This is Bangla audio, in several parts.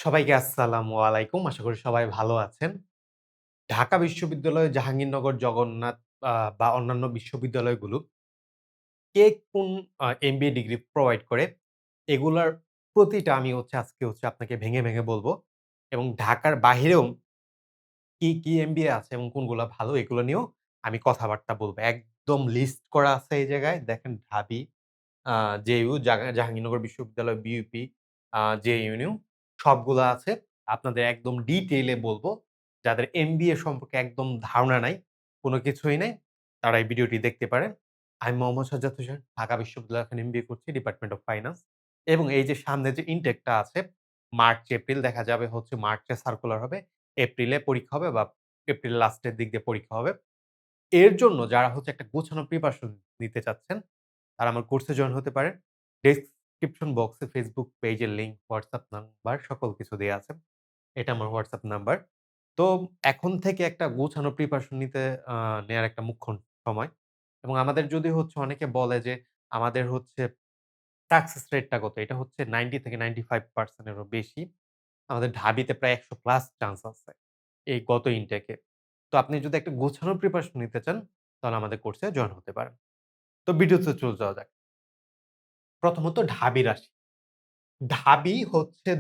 সবাইকে আসসালামু আলাইকুম। আশা করি সবাই ভালো আছেন। ঢাকা বিশ্ববিদ্যালয়, জাহাঙ্গীরনগর, জগন্নাথ বা অন্যান্য বিশ্ববিদ্যালয়গুলো কে কোন এমবিএ ডিগ্রি প্রোভাইড করে, এগুলার প্রতিটা আমি আজকে আপনাকে ভেঙে বলব। এবং ঢাকার বাহিরেও কি এমবিএ আছে এবং কোনগুলা ভালো এগুলো নিয়েও আমি কথাবার্তা বলব। একদম লিস্ট করা আছে এই জায়গায়। দেখেন ঢাবি, আ জেইউ, জাহাঙ্গীরনগর বিশ্ববিদ্যালয়, বিইউপি, জেএনইউ সবগুলা আছে। আপনাদের একদম ডিটেইলে বলবো। যাদের এমবিএ সম্পর্কে একদম ধারণা নাই, কোন কিছুই নাই, তারা এই ভিডিওটি দেখতে পারেন। আমি মোহাম্মদ সাজ্জাদ হোসেন, ঢাকা বিশ্ববিদ্যালয়ে এখন এমবিএ করছি, ডিপার্টমেন্ট অফ ফাইনান্স। এবং এই যে সামনে যে ইনটেকটা আছে, মার্চ, এপ্রিল দেখা যাবে মার্চে সার্কুলার হবে। এপ্রিলে পরীক্ষা হবে বা এপ্রিল লাস্টের দিক দিয়ে পরীক্ষা হবে। এর জন্য যারা একটা গোছানো প্রিপারেশন নিতে চাচ্ছেন, তারা আমার কোর্সে জয়েন হতে পারেন। ডেসক্রিপশন বক্সে Facebook পেজের লিংক, WhatsApp নাম্বার সকল কিছু দেয়া আছে। এটা আমার WhatsApp নাম্বার। তো এখন থেকে একটা গোছানো প্রিপারেশন নিতে আ নেয়ার একটা মুখ্য সময়। এবং আমাদের যদি অনেকে বলে যে আমাদের সাকসেস রেটটা কত? এটা 90 থেকে 95% এরও বেশি। আমাদের ঢাবিতে প্রায় ১০০ প্লাস চান্স আছে এই গত ইনটেকে। তো আপনি যদি একটা গোছানো প্রিপারেশন নিতে চান, তাহলে আমাদের কোর্সে জয়েন হতে পারেন। তো ভিডিওতে চলে যাওয়া যাক। প্রথমত ঢাবির আসি। ঢাবি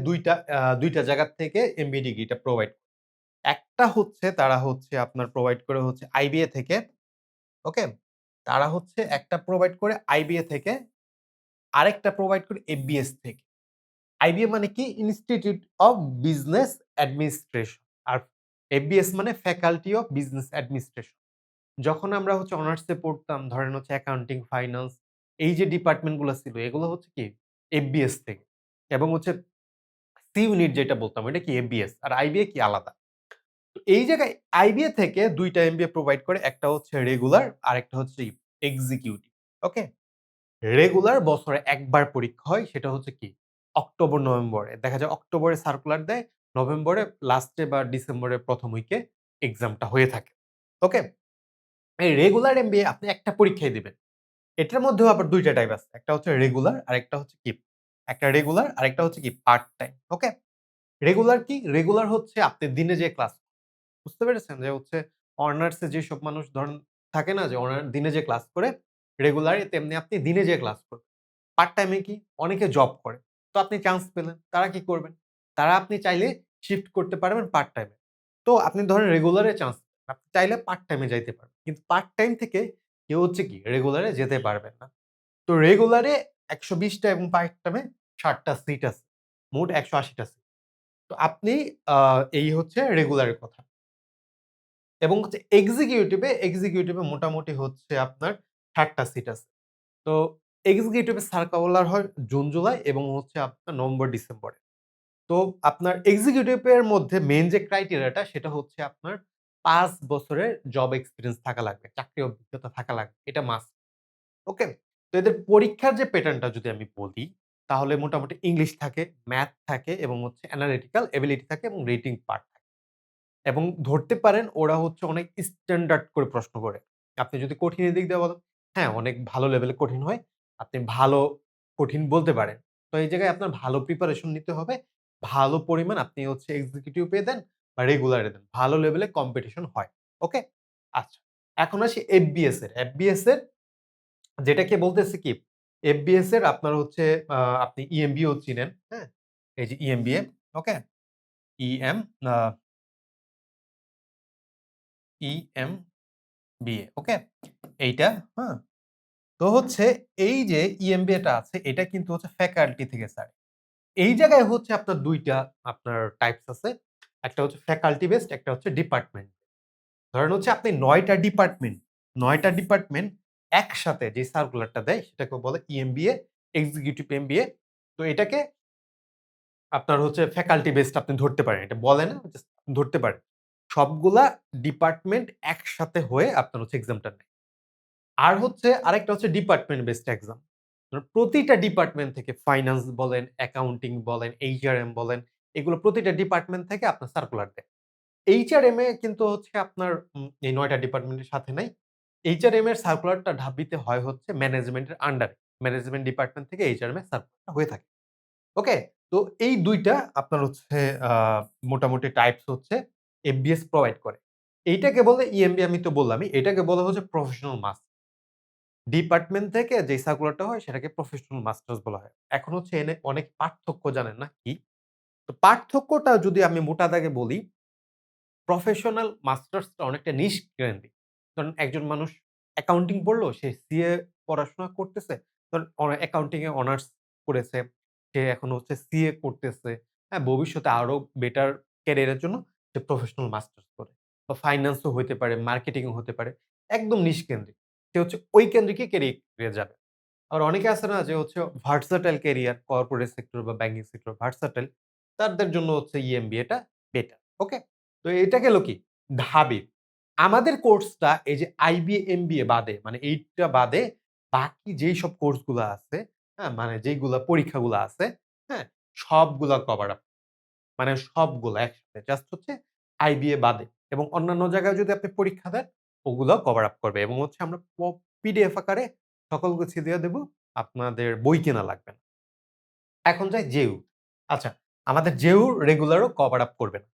২ টা জায়গা থেকে এমবিএ ডিগ্রিটা প্রোভাইড। একটা তারা আপনার প্রোভাইড করে আইবিএ থেকে, ওকে? তারা একটা প্রোভাইড করে আইবিএ থেকে, আরেকটা প্রোভাইড করে এফবিএস থেকে। আইবিএ মানে কি? Institute of Business Administration. আর এফবিএস মানে ফ্যাকাল্টি অফ বিজনেস অ্যাডমিনিস্ট্রেশন। যখন আমরা অনার্সে পড়তাম, ধরেন অ্যাকাউন্টিং, ফাইনান্স, এই যে ডিপার্টমেন্ট গুলা ছিল এগুলো কি এফবিএস থেকে। এবং সি ইউনিট যেটা বলতাম এটা কি এফবিএস, আর আইবিএ কি আলাদা। তো এই জায়গায় আইবিএ থেকে ২ টা এমবিএ প্রোভাইড করে। একটা রেগুলার, আরেকটা এক্সিকিউটিভ। ওকে? রেগুলার বছরে একবার পরীক্ষা হয়, সেটা কি অক্টোবর, নভেম্বরে। দেখা যায় অক্টোবরে সার্কুলার দেয়, নভেম্বরে লাস্টে বা ডিসেম্বরের ১ম উইকে এক্সামটা হয়ে থাকে। ওকে? এই রেগুলার এমবিএ আপনি একটা পরীক্ষাই দিবেন। এটার মধ্যেও আবার ২ টা টাইপ আছে। একটা রেগুলার, আরেকটা কি একটা রেগুলার, আরেকটা কি পার্ট টাইম। ওকে? রেগুলার কি? রেগুলার আপনি দিনে যেয়ে ক্লাস, বুঝতে পেরেছেন? যে অনার্স এ যেসব মানুষ ধরেন থাকে না যে দিনে যেয়ে ক্লাস করে, রেগুলারে তেমনি আপনি দিনে যেয়ে ক্লাস করবেন। পার্ট টাইম এ কি? অনেকে জব করে। তো আপনি চান্স পেলেন। তারা কি করবেন? তারা আপনি চাইলে শিফট করতে পারবেন পার্ট টাইম এ। তো আপনি ধরেন রেগুলারে চান্স, আপনি চাইলে পার্ট টাইম এ যাইতে পারবেন। কিন্তু পার্ট টাইম থেকে কেউ কি রেগুলারে যেতে পারবেন না। তো রেগুলারে ১২০ টা এবং পার্ট টাইমে ৬০ টা সিট আছে। মোট ১৮০ টা সিট। তো আপনি আ এই রেগুলারের কথা। এবং এক্সিকিউটিভ এ মোটামুটি আপনার ৬০ টা সিট আছে। তো এক্সিকিউটিভ এর সার্কুলার হয় জুন, জুলাই এবং আপনার নভেম্বর, ডিসেম্বরে। তো আপনার এক্সিকিউটিভ এর মধ্যে মেইন যে ক্রাইটেরিয়াটা সেটা আপনার ৫ বছরের জব এক্সপেরিয়েন্স থাকা লাগবে। চাকরি অভিজ্ঞতা থাকা লাগবে। এটা মাস্ট। ওকে? তো এদের পরীক্ষার যে প্যাটার্নটা যদি আমি বলি, তাহলে মোটামুটি ইংলিশ থাকে, ম্যাথ থাকে এবং অ্যানালিটিক্যাল এবিলিটি থাকে এবং রেটিং পার্ট থাকে। এবং ধরতে পারেন ওরা অনেক স্ট্যান্ডার্ড করে প্রশ্ন করে। আপনি যদি কঠিনের দিক দিয়ে বলেন, হ্যাঁ, অনেক ভালো লেভেলে কঠিন হয়। আপনি ভালো কঠিন বলতে পারেন। তো এই জায়গায় আপনার ভালো প্রিপারেশন নিতে হবে। ভালো পরিমাণ আপনি এক্সিকিউটিভ এ দেন বা রেগুলার এ দেন। ভালো লেভেলে কম্পিটিশন হয়। ওকে? আচ্ছা। এখন আসি এফবিএস এর। এফবিএস এর যেটাকে বলতেছি কি, এফবিএস এর আপনার আ আপনি ইএমবিও চিনেন, হ্যাঁ? এই যে ইএমবিএ, ওকে? ইএম আ ইএমবিএ, ওকে? এইটা, হ্যাঁ? তো এই যে ইএমবিএ টা আছে এটা কিন্তু ফ্যাকাল্টি থেকে স্যার। এই জায়গায় আপনার ২ টা আপনার টাইপস আছে। একটা ফ্যাকাল্টি বেসড, একটা ডিপার্টমেন্ট। ধরেন আপনি ৯ টা ডিপার্টমেন্ট, ৯ টা ডিপার্টমেন্ট একসাথে যে সার্কুলারটা দেয় সেটাকে বলে ইএমবিএ, এক্সিকিউটিভ এমবিএ। তো এটাকে আপনার ফ্যাকাল্টি বেসড আপনি ধরতে পারেন। এটা বলে না, জাস্ট ধরতে পারেন। সবগুলা ডিপার্টমেন্ট একসাথে হয়ে আপনার এক্সামটা নেয়। আর আরেকটা ডিপার্টমেন্ট বেসড এক্সাম। প্রতিটা ডিপার্টমেন্ট থেকে ফাইনান্স বলেন, অ্যাকাউন্টিং বলেন, এইচআরএম বলেন, এগুলো প্রতিটা ডিপার্টমেন্ট থেকে আপনার সার্কুলার দেয়। এইচআরএম এ কিন্তু আপনার এই ৯ টা ডিপার্টমেন্টের সাথে নাই। এইচআরএম এর সার্কুলারটা ঢাবিতে হয় ম্যানেজমেন্টের আন্ডারে। ম্যানেজমেন্ট ডিপার্টমেন্ট থেকে এইচআরএম এর সার্কুলারটা হয়ে থাকে। ওকে? তো এই ২ টা আপনার হচ্ছে আ মোটামুটি টাইপস হচ্ছে এফবিএস প্রোভাইড করে। এইটাকে বলে ইএমবি আমি তো বললামই। এটাকে বলা হচ্ছে প্রফেশনাল মাস ডিপার্টমেন্ট থেকে যে সার্কুলারটা হয় সেটাকে প্রফেশনাল মাস্টার্স বলা হয়। এখন হচ্ছে এনে অনেক পার্থক্য জানেন না কি? তো পার্থক্যটা যদি আমি মোটা দাগে বলি, প্রফেশনাল মাস্টার্সটা অনেকটা নিশ কেন্দ্রিক। কারণ একজন মানুষ অ্যাকাউন্টিং পড়লো, সে সিএ পড়াশোনা করতেছে। ধরেন অ্যাকাউন্টিং এ অনার্স করেছে। সে এখন হচ্ছে সিএ করতেছে। হ্যাঁ? ভবিষ্যতে আরো বেটার ক্যারিয়ার এর জন্য সে প্রফেশনাল মাস্টার্স করে। বা ফাইন্যান্স ও হইতে পারে, মার্কেটিং ও হতে পারে। একদম নিশ কেন্দ্রিক। সে হচ্ছে ওই কেন্দ্রিকই ক্যারিয়ার যাবে। আবার অনেকে আছে না যে হচ্ছে ভার্সেটাইল ক্যারিয়ার কর্পোরেট সেক্টর বা ব্যাংকিং সেক্টর ভার্সেটাইল তাদের জন্য হচ্ছে ইএমবিএ টা বেটার। ওকে? তো এটা গেল কি ঢাবি। আমাদের কোর্সটা এই যে আইবিএ, এমবিএ বাদে মানে এইটা বাদে বাকি যেই সব কোর্স গুলা আছে, হ্যাঁ? মানে যেইগুলা পরীক্ষাগুলা আছে, হ্যাঁ? সবগুলা কভার আপ মানে সবগুলা একসাথে। জাস্ট হচ্ছে আইবিএ বাদে এবং অন্যান্য জায়গায় যদি আপনি পরীক্ষা দেন, ওগুলাও কভার আপ করবে এবং হচ্ছে আমরা পিডিএফ আকারে সকল কিছু দিয়ে দেব। আপনাদের বই কেনা লাগবে না। এখন যাই জেইউ। আচ্ছা, আমাদের জেইউ রেগুলারও কভার আপ করবে না।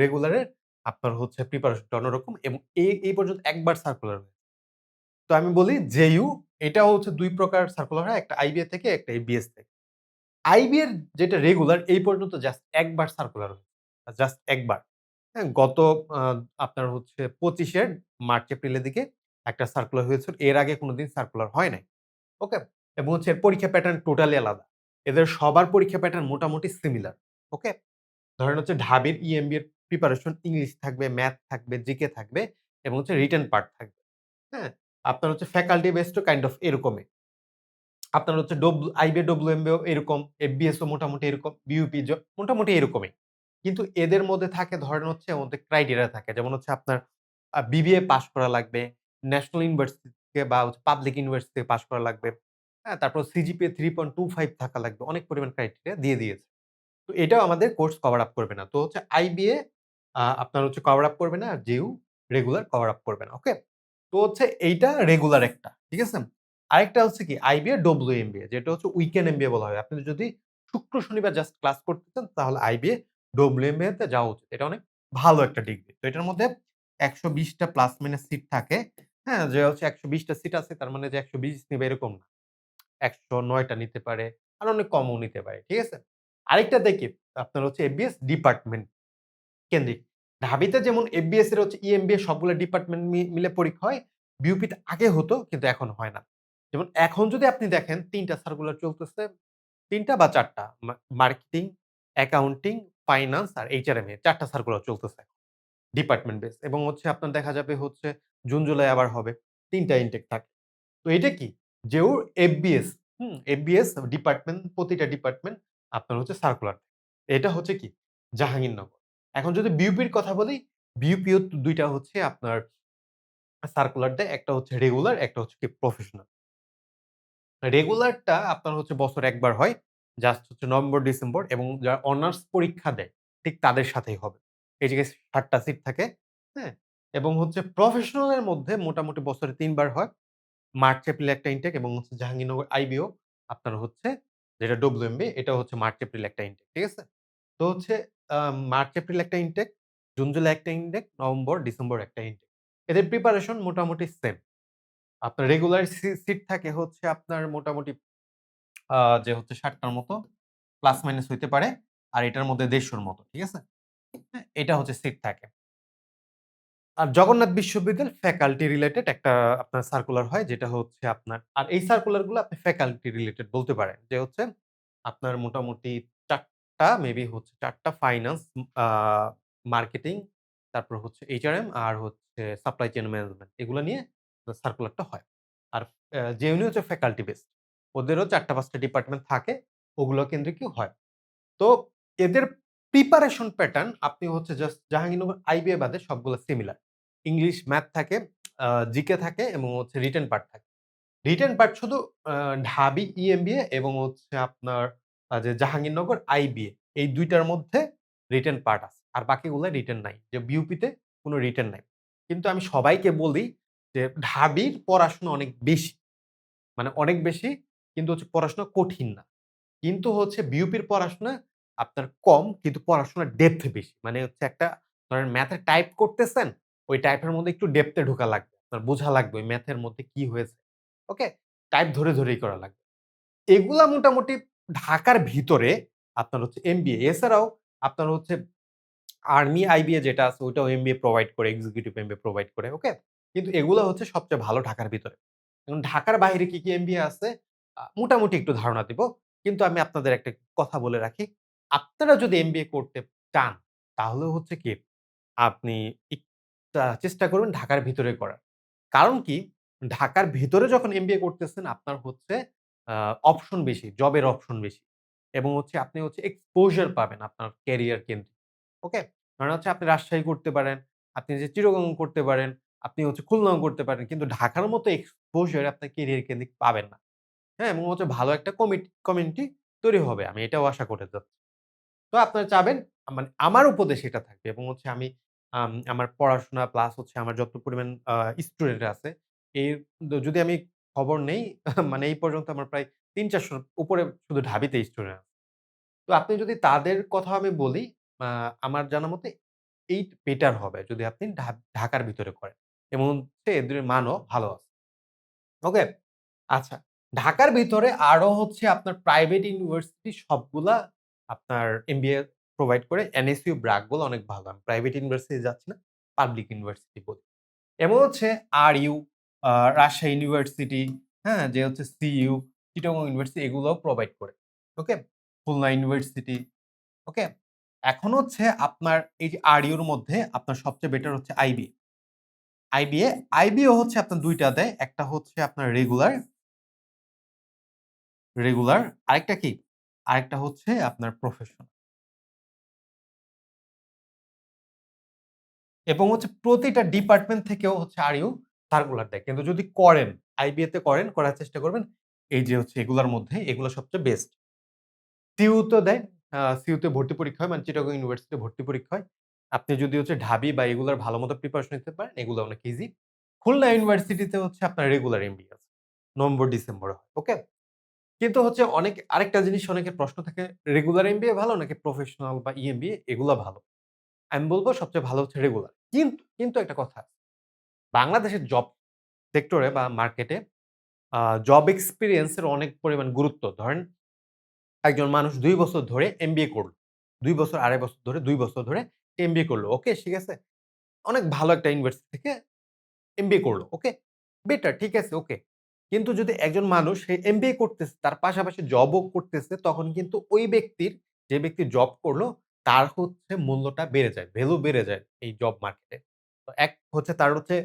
রেগুলারের আপনার হচ্ছে প্রিপারেশনটা অন্যরকম এবং এই পর্যন্ত একবার সার্কুলার হয়েছে। তো আমি বলি জেইউ এটাও হচ্ছে ২ প্রকার সার্কুলার হয়। একটা আইবিএ থেকে, একটা এবিএস থেকে। আইবি এর যেটা রেগুলার এই পর্যন্ত জাস্ট একবার সার্কুলার হয়েছে। জাস্ট একবার। হ্যাঁ? গত আ আপনার হচ্ছে ২৫ এর মার্চ এপ্রিলের দিকে একটা সার্কুলার হয়েছিল। এর আগে কোনদিন সার্কুলার হয় নাই। ওকে? এবং হচ্ছে এর পরীক্ষা প্যাটার্ন টোটালি আলাদা। এদের সবার পরীক্ষা প্যাটার্ন মোটামুটি সিমিলার। ওকে? ধরেন হচ্ছে ঢাবির ইএমবি এর প্রিপারেশন ইংলিশ থাকবে, ম্যাথ থাকবে, জিকে থাকবে এবং হচ্ছে রিটেন পার্ট থাকবে। হ্যাঁ? আপনার হচ্ছে ফ্যাকাল্টি বেসড ও কাইন্ড অফ এরকমই। আপনার হচ্ছে আইবিএ, ডব্লিউএমবিও এরকম, এফবিএস ও মোটামুটি এরকম, বিইউপি মোটামুটি এরকমই। কিন্তু এদের মধ্যে থাকে ধরেন হচ্ছে ওদের ক্রাইটেরিয়া থাকে। যেমন হচ্ছে আপনার বিবিএ পাস করা লাগবে, ন্যাশনাল ইউনিভার্সিটি থেকে বা হচ্ছে পাবলিক ইউনিভার্সিটি থেকে পাস করা লাগবে। হ্যাঁ? তারপর সিজিপিএ 3.25 থাকা লাগবে। অনেক পরিমাণ ক্রাইটেরিয়া দিয়ে দিয়েছে। তো এটাও আমাদের কোর্স কভার আপ করবে না। তো হচ্ছে আইবিএ আপনার হচ্ছে কভার আপ করবে না। আর জিইউ রেগুলার কভার আপ করবে না। ওকে? তো হচ্ছে এইটা রেগুলার একটা। ঠিক আছে? আরেকটা হচ্ছে কি আইবিএ, ডব্লিউএমবিএ যেটা হচ্ছে উইকেন্ড এমবিএ বলা হয়। আপনি যদি শুক্র, শনিবার জাস্ট ক্লাস করতে চান তাহলে আইবিএ, ডব্লিউএমবিএ তে যাওয়া উচিত। এটা অনেক ভালো একটা ডিগ্রি। তো এটার মধ্যে ১২০ টা প্লাস মাইনাস সিট থাকে। হ্যাঁ? যে হচ্ছে ১২০ টা সিট আছে তার মানে যে ১২০ নিবে এরকম না। ১০৯ টা নিতে পারে। আর অনেক কমও নিতে পারে। ঠিক আছে? আরেকটাতে কি আপনার হচ্ছে এফবিএস ডিপার্টমেন্ট কেন্দ্রিক। ঢাবিতে যেমন এফবিএস এর হচ্ছে ইএমবিএ সবগুলো ডিপার্টমেন্ট মিলে পরীক্ষা হয়। বিইউপিতে আগে হতো কিন্তু এখন হয় না। যেমন এখন যদি আপনি দেখেন ৩ টা সার্কুলার চলতেছে। ৩ টা বা ৪ টা মার্কেটিং, অ্যাকাউন্টিং, ফাইনান্স আর এইচআরএম এ ৪ টা সার্কুলার চলতেছে। ডিপার্টমেন্ট বেস এবং হচ্ছে আপনার দেখা যাবে হচ্ছে জুন, জুলাই আবার হবে। ৩ টা ইনটেক থাকে। তো এটা কি? যেও এফবিএস, এফবিএস ডিপার্টমেন্ট প্রতিটা ডিপার্টমেন্ট আপনার হচ্ছে সার্কুলার। এটা হচ্ছে কি? জাহাঙ্গীরনগর। এখন যদি বিইউপির কথা বলি, বিইউপিও ২ টা হচ্ছে আপনার সার্কুলার দেয়। একটা হচ্ছে রেগুলার, একটা হচ্ছে কি প্রফেশনাল। রেগুলারটা আপনার হচ্ছে বছরে ১ বার হয়। জাস্ট হচ্ছে নভেম্বর, ডিসেম্বর এবং যারা অনার্স পরীক্ষা দেয়, ঠিক তাদের সাথেই হবে। এই জায়গায় ৬০ টা সিট থাকে, হ্যাঁ? এবং হচ্ছে প্রফেশনাল এর মধ্যে মোটামুটি বছরে ৩ বার হয়। মার্চ, এপ্রিল একটা ইনটেক এবং হচ্ছে জাহাঙ্গীরনগর আইবিও আপনার হচ্ছে যেটা ডব্লিউএমবি এটা হচ্ছে মার্চ, এপ্রিল একটা ইনটেক। ঠিক আছে? তো হচ্ছে আ মার্চ, এপ্রিল একটা ইনটেক, জুন, জুলাই একটা ইনটেক, নভেম্বর, ডিসেম্বর একটা ইনটেক। এদের প্রিপারেশন মোটামুটি সেম। আপনার রেগুলার সিট থাকে হচ্ছে আপনার মোটামুটি আ যে হচ্ছে ৬০ টার মতো প্লাস মাইনাস হইতে পারে। আর এটার মধ্যে ১৫০ র মতো। ঠিক আছে? হ্যাঁ? এটা হচ্ছে সিট থাকে। আর জগন্নাথ বিশ্ববিদ্যালয় ফ্যাকাল্টি রিলেটেড একটা আপনার সার্কুলার হয় যেটা হচ্ছে আপনার আর এই সার্কুলার গুলো আপনি ফ্যাকাল্টি রিলেটেড বলতে পারেন। যে হচ্ছে আপনার মোটামুটি ৪ টা মেবি হচ্ছে ৪ টা ফাইনান্স, আ মার্কেটিং, তারপর হচ্ছে এইচআরএম আর হচ্ছে সাপ্লাই চেইন ম্যানেজমেন্ট এগুলো নিয়ে সার্কুলারটা হয়। আর জেএনইউ হচ্ছে ফ্যাকাল্টি বেসড। ওদেরও ৪ টা ৫ টা ডিপার্টমেন্ট থাকে। ওগুলো কেন্দ্রিকই হয়। তো এদের প্রিপারেশন প্যাটার্ন আপনি হচ্ছে জাস্ট জাহাঙ্গীরনগর আইবিএ বাদে সবগুলো সিমিলার। ইংলিশ, ম্যাথ থাকে, জিকে থাকে এবং হচ্ছে রিটেন পার্ট থাকে। রিটেন পার্ট শুধু আ ঢাবি ইএমবিএ এবং হচ্ছে আপনার যে জাহাঙ্গীরনগর আইবিএ এই ২ টার মধ্যে রিটেন পার্ট আছে। আর বাকিগুলা রিটেন নাই। যে বিইউপিতে কোনো রিটেন নাই। কিন্তু আমি সবাইকে বলি যে ঢাবির পড়াশোনা অনেক বেশি। মানে অনেক বেশি কিন্তু হচ্ছে পড়াশোনা কঠিন না। কিন্তু হচ্ছে বিইউপির পড়াশোনা আপনার কম কিন্তু পড়াশোনার ডেপথ বেশি। মানে হচ্ছে একটা ধরেন ম্যাথে টাইপ করতেছেন, ওই টাইপের মধ্যে একটু ডেপথ এ ঢোকা লাগবে। আপনার বোঝা লাগবে ওই ম্যাথের মধ্যে কি হয়েছে। ওকে? টাইপ ধরেই করা লাগবে। এগুলা মোটামুটি ঢাকার ভিতরে আপনার হচ্ছে এমবিএ। এছাড়াও আপনার হচ্ছে আর্মি আইবিএ যেটা আছে ওইটাও এমবিএ প্রোভাইড করে, এক্সিকিউটিভ এমবিএ প্রোভাইড করে। ওকে? কিন্তু এগুলা হচ্ছে সবচেয়ে ভালো ঢাকার ভিতরে। এখন ঢাকার বাইরে কি এমবিএ আছে? মোটামুটি একটু ধারণা দিব। কিন্তু আমি আপনাদের একটা কথা বলে রাখি। আপনারা যদি এমবিএ করতে চান, তাহলে হচ্ছে কি আপনি চেষ্টা করবেন ঢাকার ভিতরে করার। কারণ কি? ঢাকার ভেতরে যখন এমবিএ করতেছেন আপনার হচ্ছে আ অপশন বেশি, জবের অপশন বেশি। এবং হচ্ছে আপনি হচ্ছে এক্সপোজার পাবেন আপনার ক্যারিয়ার কেন্দ্রিক। ওকে? ধরেন হচ্ছে আপনি রাজশাহী করতে পারেন, আপনি যে চিটাগং করতে পারেন, আপনি হচ্ছে খুলনাও করতে পারেন। কিন্তু ঢাকার মতো এক্সপোজার আপনার ক্যারিয়ার কেন্দ্রিক পাবেন না। হ্যাঁ? এবং হচ্ছে ভালো একটা কমিউনিটি তৈরি হবে। আমি এটাও আশা করে যাচ্ছি। তো আপনারা চাবেন মানে আমার উপদেশ এটা থাকবে এবং হচ্ছে আমি আমার পড়াশোনা প্লাস হচ্ছে আমার যত পরিমাণ স্টুডেন্ট আছে, এর যদি আমি খবর নেই মানে এই পর্যন্ত আমার প্রায় ৩-৪০০ র উপরে শুধু ঢাবিতে স্টুডেন্ট আছে। তো আপনি যদি তাদের কথা আমি বলি, আ আমার জানা মতে বেটার হবে যদি আপনি ঢাকার ভিতরে করেন এবং হচ্ছে এদের মানও ভালো আছে। ওকে? আচ্ছা। ঢাকার ভিতরে আরো হচ্ছে আপনার প্রাইভেট ইউনিভার্সিটি সবগুলা আপনার এমবিএ প্রোভাইড করে। এনএসইউ, ব্র্যাক গুলো অনেক ভালো। আমি প্রাইভেট ইউনিভার্সিটি যাচ্ছি না, পাবলিক ইউনিভার্সিটি বলি। এবং হচ্ছে আরইউ, আ রাজশাহী ইউনিভার্সিটি, হ্যাঁ? যে হচ্ছে সিইউ, চিটাগং ইউনিভার্সিটি এগুলোও প্রোভাইড করে। ওকে? খুলনা ইউনিভার্সিটি, ওকে? এখন হচ্ছে আপনার এই যে আরইউর মধ্যে আপনার সবচেয়ে বেটার হচ্ছে আইবিএ। আইবিএ হচ্ছে আপনার ২ টা দেয়। একটা হচ্ছে আপনার রেগুলার আরেকটা কি? আরেকটা হচ্ছে আপনার প্রফেশনাল। এবং হচ্ছে প্রতিটা ডিপার্টমেন্ট থেকেও হচ্ছে আরইউ সার্কুলার দেয়। কিন্তু যদি করেন, আইবিএ তে করার চেষ্টা করবেন। এই যে হচ্ছে এগুলার মধ্যে এগুলো সবচেয়ে বেস্ট। সিইউ তো দেয়। সিইউ তে ভর্তি পরীক্ষা হয় মানে চিটাগং ইউনিভার্সিটিতে ভর্তি পরীক্ষা হয়। আপনি যদি হচ্ছে ঢাবি বা এগুলার ভালোমতো প্রিপারেশন নিতে পারেন, এগুলো অনেক ইজি। খুলনা ইউনিভার্সিটিতে হচ্ছে আপনার রেগুলার এমবিএ আছে। নভেম্বর, ডিসেম্বরে হয়। ওকে? কিন্তু হচ্ছে আরেকটা জিনিস অনেকের প্রশ্ন থাকে, রেগুলার এমবিএ ভালো নাকি প্রফেশনাল বা ইএমবিএ এগুলা ভালো? আমি বলব সবচেয়ে ভালো হচ্ছে রেগুলার। কিন্তু একটা কথা আছে। বাংলাদেশের জব সেক্টরে বা মার্কেটে আ জব এক্সপেরিয়েন্স এর অনেক পরিমাণ গুরুত্ব। ধরেন একজন মানুষ ২ বছর ধরে এমবিএ করল। ২ বছর, ২.৫ বছর ধরে, ২ বছর ধরে এমবিএ করল। ওকে, ঠিক আছে? অনেক ভালো একটা ইউনিভার্সিটি থেকে এমবিএ করল। ওকে? বেটার, ঠিক আছে, ওকে। কিন্তু যদি একজন মানুষ সে এমবিএ করতেছে, তার পাশাপাশি জবও করতেছে, তখন কিন্তু ওই ব্যক্তির যে ব্যক্তি জব করলো, তার হচ্ছে মূল্যটা বেড়ে যায়। ভ্যালু বেড়ে যায় এই জব মার্কেটে। তো এক হচ্ছে তার হচ্ছে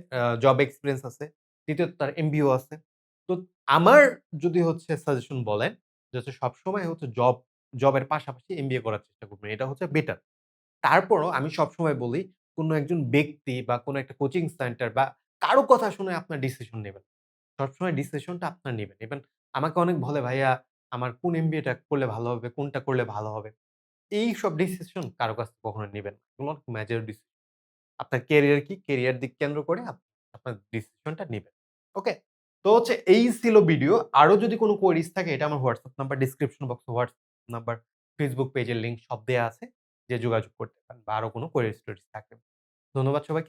জব এক্সপেরিয়েন্স আছে। দ্বিতীয়ত তার এমবিএও আছে। তো আমার যদি হচ্ছে সাজেশন বলেন, যে হচ্ছে সবসময় হচ্ছে জবের পাশাপাশি এমবিএ করার চেষ্টা করবেন। এটা হচ্ছে বেটার। তারপরও আমি সবসময় বলি, কোন একজন ব্যক্তি বা কোন একটা কোচিং সেন্টার বা কারো কথা শুনে আপনার ডিসিশন নিবেন। সবসময় ডিসিশনটা আপনার নিবেন। ইভেন আমাকে অনেক বলে, "ভাইয়া আমার কোন এমবিএটা করলে ভালো হবে, কোনটা করলে ভালো হবে?" এইসব ডিসিশন কারো কাছ থেকে কখনো নিবেন না। এগুলো অনেক মেজর ডিসিশন। আপনার ক্যারিয়ার কি? ক্যারিয়ার দিক কেন্দ্র করে আপনার ডিসিশনটা নিবেন। ওকে? তো হচ্ছে এই ছিল ভিডিও। আরো যদি কোন কোয়েরিজ থাকে এটা আমার WhatsApp নাম্বার, ডেসক্রিপশন বক্সে WhatsApp নাম্বার, Facebook পেজের লিংক সব দেয়া আছে। যে যোগাযোগ করতে পারেন বা আরো কোন কোয়েরিজ-টোয়েরিজ থাকলে। ধন্যবাদ সবাইকে।